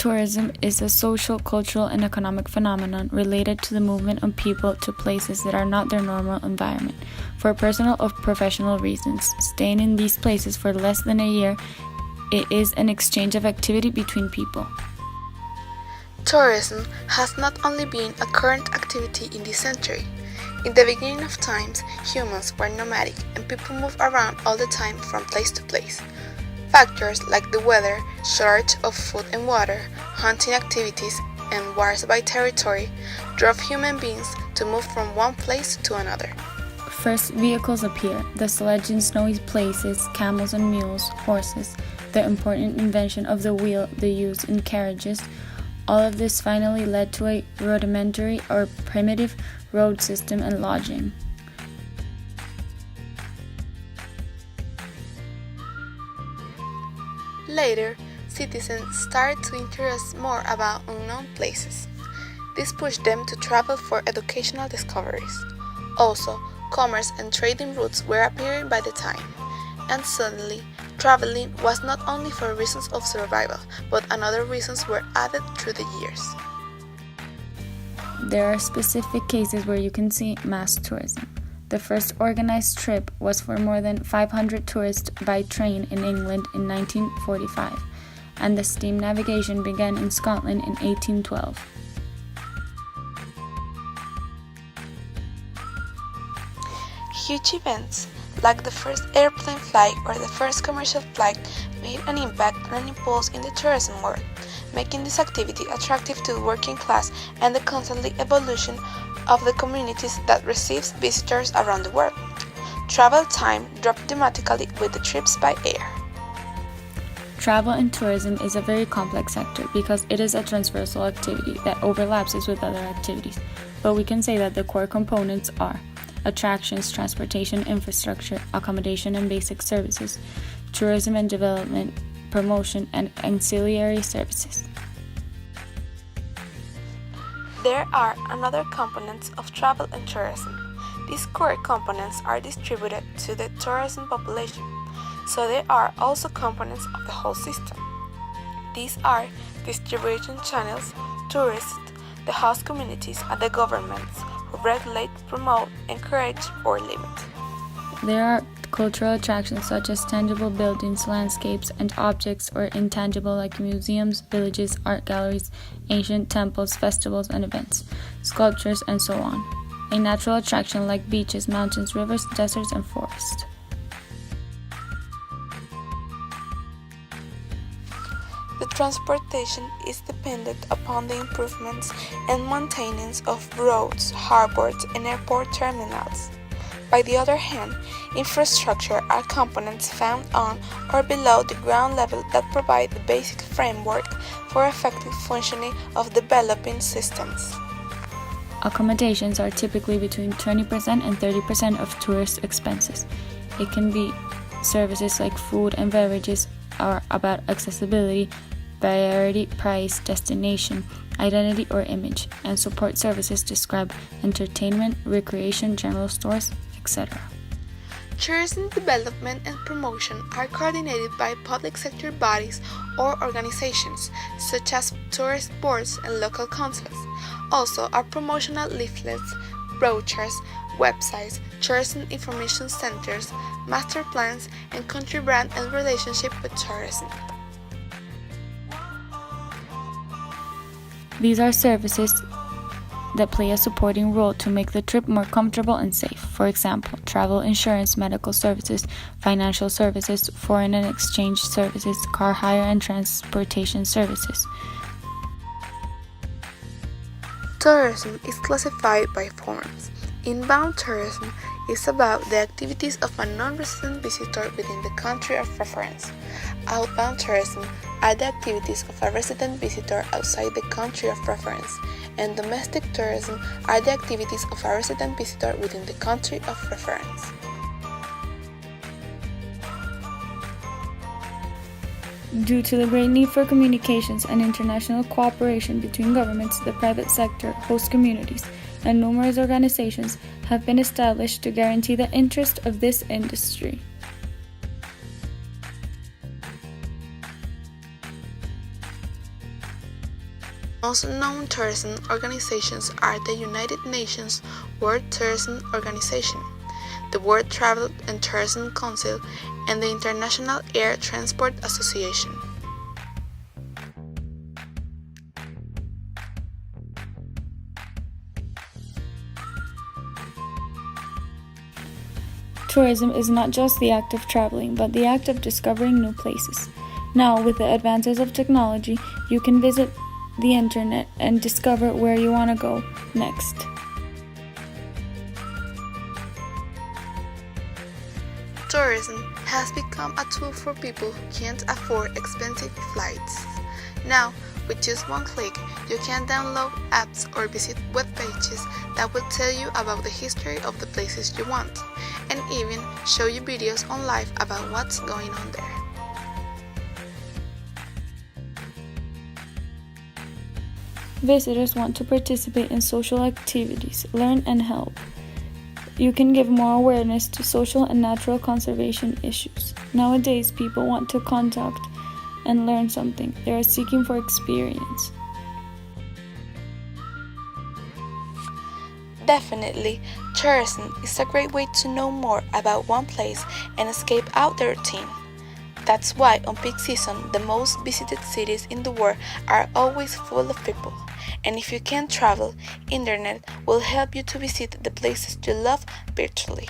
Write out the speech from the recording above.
Tourism is a social, cultural, and economic phenomenon related to the movement of people to places that are not their normal environment, for personal or professional reasons. Staying in these places for less than a year, it is an exchange of activity between people. Tourism has not only been a current activity in this century. In the beginning of times, humans were nomadic and people moved around all the time from place to place. Factors like the weather, shortage of food and water, hunting activities, and wars by territory drove human beings to move from one place to another. First, vehicles appear: the sledge in snowy places, camels and mules, horses, the important invention of the wheel, the use in carriages. All of this finally led to a rudimentary or primitive road system and lodging. Later, citizens started to interest more about unknown places. This pushed them to travel for educational discoveries. Also, commerce and trading routes were appearing by the time, and suddenly, traveling was not only for reasons of survival, but another reasons were added through the years. There are specific cases where you can see mass tourism. The first organized trip was for more than 500 tourists by train in England in 1945, and the steam navigation began in Scotland in 1812. Huge events, like the first airplane flight or the first commercial flight, made an impact and an impulse in the tourism world, making this activity attractive to the working class and the constantly evolution of the communities that receives visitors around the world. Travel time dropped dramatically with the trips by air. Travel and tourism is a very complex sector because it is a transversal activity that overlaps with other activities, but we can say that the core components are attractions, transportation, infrastructure, accommodation and basic services, tourism and development, promotion, and ancillary services. There are another components of travel and tourism. These core components are distributed to the tourism population, so there are also components of the whole system. These are distribution channels, tourists, the host communities, and the governments who regulate, promote, encourage, or limit. There are cultural attractions such as tangible buildings, landscapes, and objects, or intangible like museums, villages, art galleries, ancient temples, festivals and events, sculptures, and so on. A natural attraction like beaches, mountains, rivers, deserts, and forests. The transportation is dependent upon the improvements and maintenance of roads, harbors, and airport terminals. By the other hand, infrastructure are components found on or below the ground level that provide the basic framework for effective functioning of developing systems. Accommodations are typically between 20% and 30% of tourist expenses. It can be services like food and beverages are about accessibility, variety, price, destination, identity or image, and support services describe entertainment, recreation, general stores, etc. Tourism development and promotion are coordinated by public sector bodies or organizations, such as tourist boards and local councils. Also are promotional leaflets, brochures, websites, tourism information centers, master plans, and country brand and relationship with tourism. These are services that play a supporting role to make the trip more comfortable and safe. For example, travel insurance, medical services, financial services, foreign and exchange services, car hire and transportation services. Tourism is classified by forms. Inbound tourism is about the activities of a non-resident visitor within the country of reference. Outbound tourism are the activities of a resident visitor outside the country of reference, and domestic tourism are the activities of a resident visitor within the country of reference. Due to the great need for communications and international cooperation between governments, the private sector, host communities, and numerous organizations have been established to guarantee the interest of this industry. Most known tourism organizations are the United Nations World Tourism Organization, the World Travel and Tourism Council, and the International Air Transport Association. Tourism is not just the act of traveling, but the act of discovering new places. Now, with the advances of technology, you can visit the internet and discover where you want to go next. Tourism has become a tool for people who can't afford expensive flights. Now, with just one click, you can download apps or visit web pages that will tell you about the history of the places you want, and even show you videos on live about what's going on there. Visitors want to participate in social activities, learn and help. You can give more awareness to social and natural conservation issues. Nowadays, people want to contact and learn something. They are seeking for experience. Definitely, tourism is a great way to know more about one place and escape out the routine. That's why on peak season, the most visited cities in the world are always full of people. And if you can't travel, internet will help you to visit the places you love virtually.